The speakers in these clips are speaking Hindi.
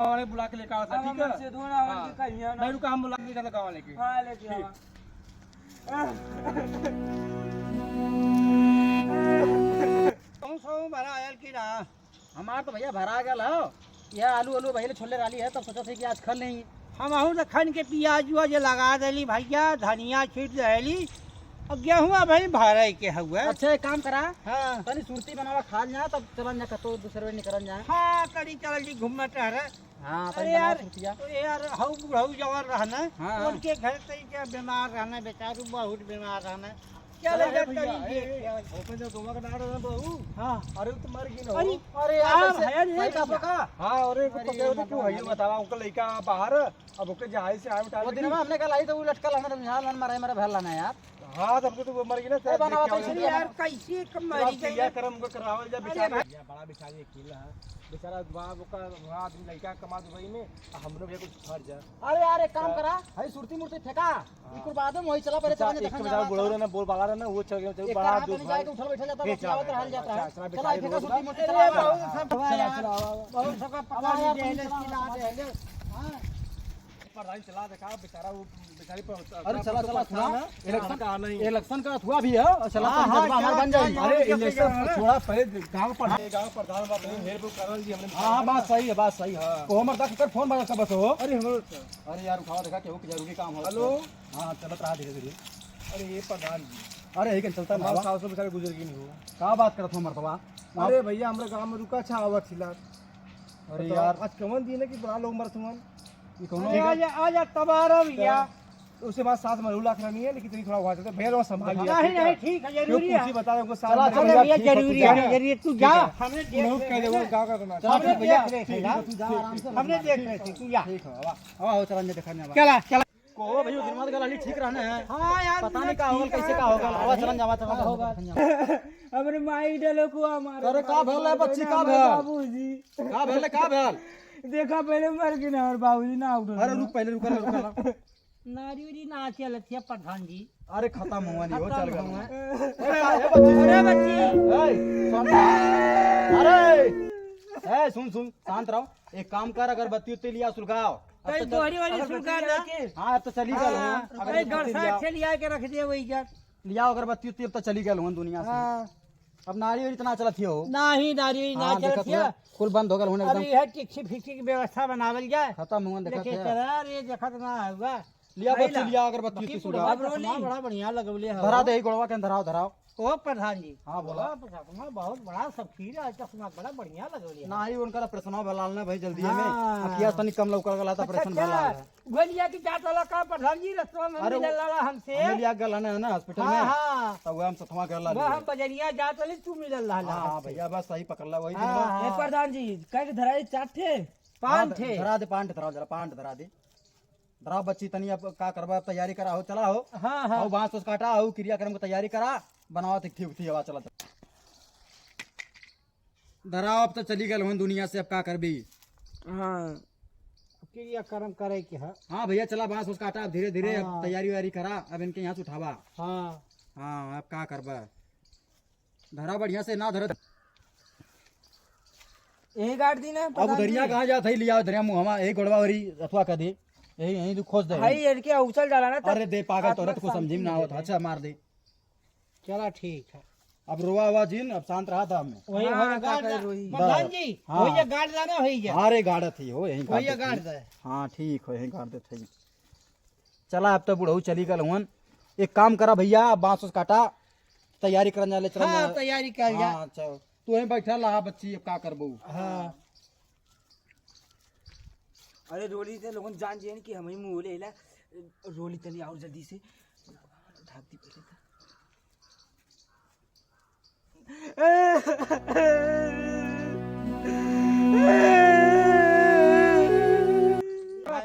गाँव वाले बुला के लेकर आओ था, ठीक है? नहीं नहीं रुका, हम बुला के लेकर गाँव वाले के। भरा आयल की रहा हमार तो भैया भरा गया हो। यह आलू आलू भैया छोले डाली है, तब सोचा थे कि आज खल नहीं। हम आहू तो खन के प्याज उज लगा देली भैया, धनिया छीट देली और गेहूँ भाई भरे के हुए। अच्छा एक काम करा, हाँ तनी सुरती बनावा खा जाए, तब चलन जा कतो दूसरे निकल जाए। हाँ करी चल जी घूमना टहरे। हाँ अरे यार तो यार हऊ बुढ़ऊ जवान रहना, हाँ। उनके घर से क्या बीमार रहना, बेचारू बहुत बीमार रहना। चलो जब ओपन जो गोमा का डाल रहा बहू। हाँ अरे तो मर गई ना। अरे अरे हाँ, यार भैया जी, भाई का पका। हाँ अरे को पके होते क्यों है बतावा उनका लड़का बाहर अब ओके जहाज से आए उठा वो दिन में हमने कल आई तो वो लटका लाना तो झाल मन मारे मेरे भर लाना यार। हां तब तो वो मर गई ना ए, बनावा तो इसलिए यार कैसे कम मरी गई क्या करम को करावल जब बेचारा अरे बड़ा बेचारी अकेला है बेचारा बाप का आदमी लड़का कमा दुबई में हमरो भी कुछ फर्ज है। अरे यार एक काम करा, भाई सुरती मूर्ति फेंका इकुर बाद में वही चला पहले चला एक देखा बेचारा बुढ़ऊ रहना बोल बाला रहना वो चल गया एक बड़ा हाथ दुख में जाके उठल बैठा जाता है, चलावत रहल जाता है। चला चला बेचारी फेंका रोड सुरती मूर्ति अरे चला। बहुत सब बहुत सब पका यार, दे तुम चलाओ। ले दे। प्रधान चला देखा बेचारा वो बेचारी पर अरे चला चला थोड़ा ना इलेक्शन का आना ही इलेक्शन का हुआ भी है और चला तो जज्बा हमारा बन जाए। अरे इलेक्शन थोड़ा पहले गांव प्रधान बात हेल्प करल जी हमने। हां बात सही है, बात सही है। को हमर तक कर फोन बजा सब बस हो। अरे हमरो अरे यार उठाओ देखा केहू के जरूरी काम हो। हेलो हां चलत रहा धीरे धीरे। अरे ये प्रधान जी अरे एक चलता ना हमारा साल से बेचारे गुजर गई नहीं हो। का बात करत हो मरतबा। अरे भैया हमरा गांव में रुका छा आवत थिला। अरे यार आज कमन दी ना कि बड़ा लोग मरतमन ये कौन अरे आजा आजा तबारा भैया। तो उसके बाद साथ में लाख रहा नहीं है लेकिन थोड़ा हुआ था भेड़ और संभाल लिया। नहीं नहीं ठीक है जरूरी है। बता दो चला, साल चला, अरे भैया ठीक है, जरूरी ठीक है है। जरूरी है, तू जा। हमने लोग कह दे वो देख गांव का करना। चला हमने भैया देख रहे थे यार। तू जा आराम से। हमने देख रहे थे, तू जा। ठीक है वाह आओ चलन देखा ना चला चला। को भैया दिमाग का लाली ठीक रहना है। हाँ यार पता नहीं का होगा कैसे का होगा। आवा चलन जावा चला होगा। हमरे माई डलो को हमारे अरे का भेल है बच्ची का भेल बाबूजी का भेल का भेल। देखा पहले मर गए ना और बाबूजी ना उठो। अरे रुक पहले रुक नारी ना चल थे प्रधान जी। अरे खत्म हुआ नहीं हो चल खत्म गया। हुआ। अरे बच्ची अरे ए सुन सुन शांत रहो। एक काम कर अगरबत्ती उत्ती लिया सुलगाओ। अब कई तो चल- दोहरी वाली सुलगा ना। हाँ अब तो चली गए अरे घर साथ से लिया के रख दिए वही जा। लिया अगरबत्ती उत्ती अब तो चली गए दुनिया से। हाँ अब नारी इतना चलत हो। नाही नारी ना हाँ, चल देखत थे। हुआ, कुल बंद हो गए होने अभी एकदम है टिक्सी फिक्सी की व्यवस्था बनावल जाए। खत्म हुआ देखत लेके है। करार ये देखत ना होगा। लिया बच्ची लिया अगरबत्ती उत्ती सुलगाओ। अब रोली बड़ा बढ़िया लगवले है। धरा दे ही गोड़वा के धराओ धराओ। ओ प्रधान जी। हाँ बोला। बहुत बड़ा सब खीर है, चश्मा बड़ा बढ़िया लगवले है। नाही उनका ऑपरेशन भलाल ना भाई जल्दी में हाँ। अखिया तनी कम लौकर गला था ऑपरेशन भलाल है। गोलिया की जात वाला का प्रधान जी रस्तवा में अरे मिलल रहा हमसे। हमें लिया गला है ना हॉस्पिटल हाँ में हाँ तब हम सतवा कर ला वो हम बजरिया जात वाली तू मिलल रहा हाँ भैया बस सही पकड़ ला वही दिन हाँ, में। हाँ। प्रधान जी कह धराई चार थे पान हाँ, थे। धरा दे पांट धराओ जरा पांट धरा दे धराओ बच्ची तनी अब का करबा तैयारी करा हो चला हो। हाँ हाँ आओ बांस उस काटा हो क्रियाक्रम की तैयारी करा बनाओ तिक ठीक थी हवा चला धराओ अब तो चली गए हुन दुनिया से अब का करबी। हाँ क्रिया कर्म करे के है। हाँ भैया चला बांस उस काटा अब धीरे धीरे अब तैयारी वैयारी करा अब इनके यहाँ से उठावा। हाँ हाँ अब का करबा धरा बढ़िया से ना धर यही गाड़ दी ना अब दरिया कहाँ जात है लिया दरिया मुहमा एक गोड़वा वरी अथवा कर दे यही यही तू खोज दे। भाई इनके उछल डाला ना अरे दे पागल तोरत को समझी में ना होता अच्छा मार दे। चला ठीक है। अब रोवा हुआ जीन अब शांत रहा था हमें। वही हाँ, हो का गाड़ करे रोही। प्रधान जी हाँ। वही गाड़ लाना होई जा। अरे गाड़ थी हो यही वही गाड़ दे। हाँ ठीक हो यही गाड़ दे थी। चला अब तो बुढ़ऊ चली गल हुन एक काम करा भैया अब बांस उस काटा तैयारी करने वाले चल। हाँ तैयारी कर जा। हाँ चल तू यहीं बैठा रहा बच्ची अब का करबू। हाँ अरे रोली से लोगन जान जियन कि हम ही मुंह लेला रोली चली और जल्दी से ढाक दी पहले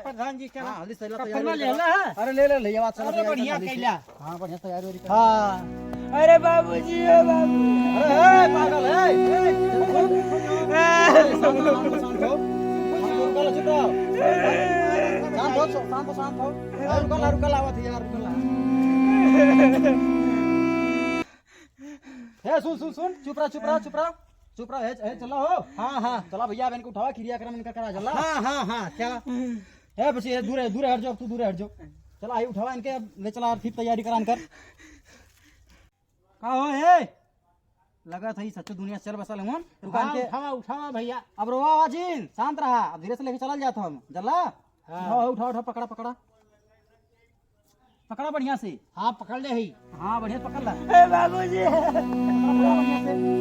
प्रधान जी चला। हाँ हल्दी सही कपड़ा तैयारी ले ला है। अरे ले ले ले आवाज चला अरे तैयारी बढ़िया कर, कैला। हाँ बढ़िया तैयारी वारी कर। हाँ अरे बाबूजी ओ बाबू अरे पागल है शांत हो शांत हो चुप रहो शांत हो रुकल आवत है यार रुकल है सुन सुन सुन चुप रहा चुप रहो है चला हो। हाँ हाँ चला भैया अब इनको उठावा क्रियाक्रम इनका करा चला। हाँ हाँ हाँ चला है बस ये दूर हट जाओ, तू दूर हट जाओ। चला आई उठावा इनके, अब ले चला फिर तैयारी करान कर। का हो है लगा था सच्चो दुनिया चल बसल हम दुकान हाँ, के। उठावा भैया। अब रोवा आवाजीन शांत रहा, अब धीरे से लेके चला जाता हम जल्ला। हाँ। उठाओ पकड़ा पकड़ा पकड़ा बढ़िया से। हाँ पकड़ ले ही। हाँ बढ़िया से पकड़ ला। बाबूजी बढ़िया से।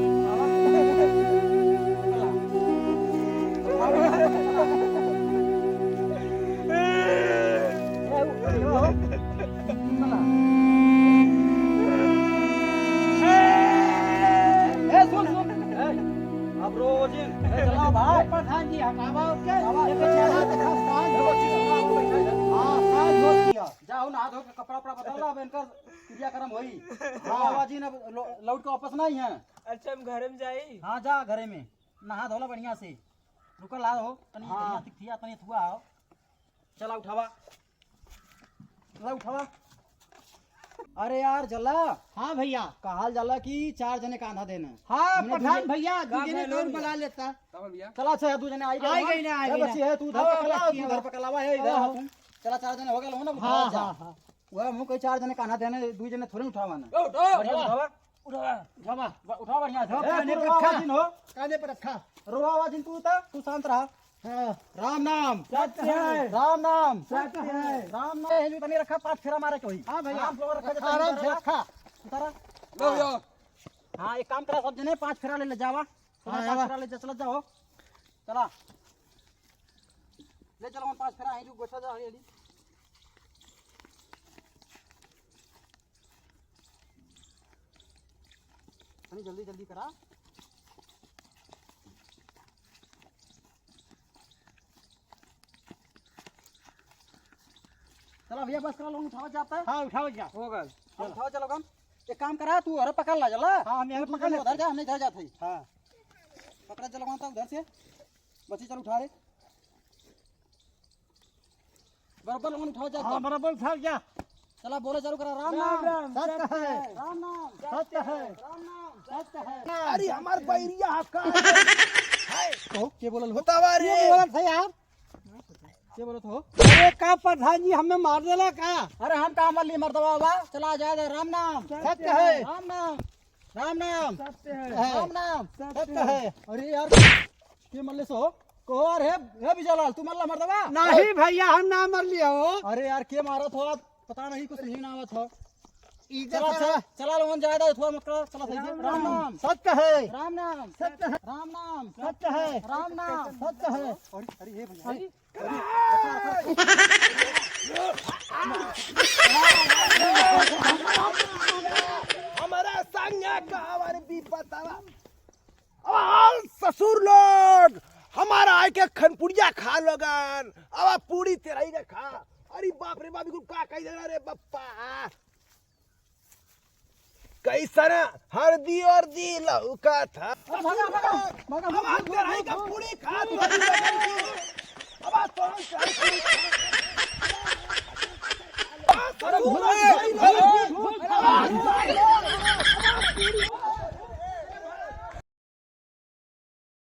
अब रोजिन चलाओ भाई। प्रधान जी हटावा उसके हवा, लेके चला तो खस्तान हो। हाँ साथ हो दिया। जाओ नहा धो के कपड़ा उपड़ा बदल ला, अब इनका क्रियाक्रम होई। आवाजीन अब लौट के वापस नहीं है। अच्छा हम घर में जाई। हाँ जा घरे में नहा धोला बढ़िया से। रुकल ला हो तनी बढ़िया थिया तनी थुआ आओ। चला उठावा उठावा। अरे यार जल्ला हाँ भैया। कहाल जाला कि 4 जने का आंधा देना। हाँ हमने प्रधान दूजे- भैया दूसरे और बुला लेता। चला अच्छा 2 जने आई आई गई ना, आई गई बच्ची ना। है तू उधर हाँ, पकड़ा, हाँ, तू उधर पकड़ावा है इधर हाँ। तुम। चला 4 जने हो गए हो ना। हाँ जा। हाँ हाँ वह मुंह कोई 4 जने का आंधा देने, 2 जने थोड़े उठावाना। उठो बढ़िया उठावा उठावा बढ़िया से। काने तू पर रोवा रखा। आवाज़ हो, काने पर रखा। रोवा आवाज़ तू शांत रहा। हाँ राम नाम सत्य है। राम नाम सत्य है। राम नाम भी बनी रखा, 5 फेरा मारे कोई। हाँ भैया। आराम से रखा जाता है, आराम से उतारा। रखा। उतारा। लो यो हाँ एक काम करा सब जने 5 फेरा ले जावा। हाँ, 5 जावा। फेरा ले चला जाओ। चला ले चलो 5 फेरा है जो गोठा जा हरियाली। अरे जल्दी जल्दी करा। चला भैया बस करा लो, उठावा जाता है। हाँ उठाओ जा। हो गए उठाओ चलो कम। एक काम करा तू अरे पकड़ ला जला। हाँ हम यहाँ पकड़ पकड़ ले लेते उधर जा, हमने इधर जाते ही। हाँ पकड़ा चलो वहां तक उधर से बच्ची चल उठा रे बराबर लोगन उठाओ जा। हाँ बराबर उठाओ जा। चला बोले चालू करा। राम राम नाम नाम सत्य है। राम नाम सत्य है। राम नाम सत्य है। अरे हमार बैरिया का तो के बोलल हो, बतावा रे। ये बोला था यार। के बोलत हो। अरे का प्रधान जी हमें मार देला का। अरे हम काम वाली मर्दवा बा चला जाए दे। राम नाम सत्य है। राम नाम राम नाम सत्य है। राम नाम सत्य सत्य है। अरे यार के मल्ले सो को और है विजयलाल तू मल्ला मर्दवा। नहीं भैया हम ना मर लिया हो। अरे यार के मारत हो पता नहीं कुछ नहीं आवत हो। इधर चला से- चला चला लोगन जाए दे थोड़ा मत करो। चला सही से। राम नाम सत्य है। राम नाम सत्य है। राम नाम सत्य है। राम नाम सत्य है। अरे अरे हे भैया अरे, हमारा संग कावर भी बतावा। अब ससुर लोग हमारा आए के खनपुड़िया खा लोगन। अब पूरी तेराई के खा। अरे बाप रे बाप इनको का कही देना रे बप्पा। कैसन हरदी और दी लौका था। अब तेराई का पूरी खा। अब तो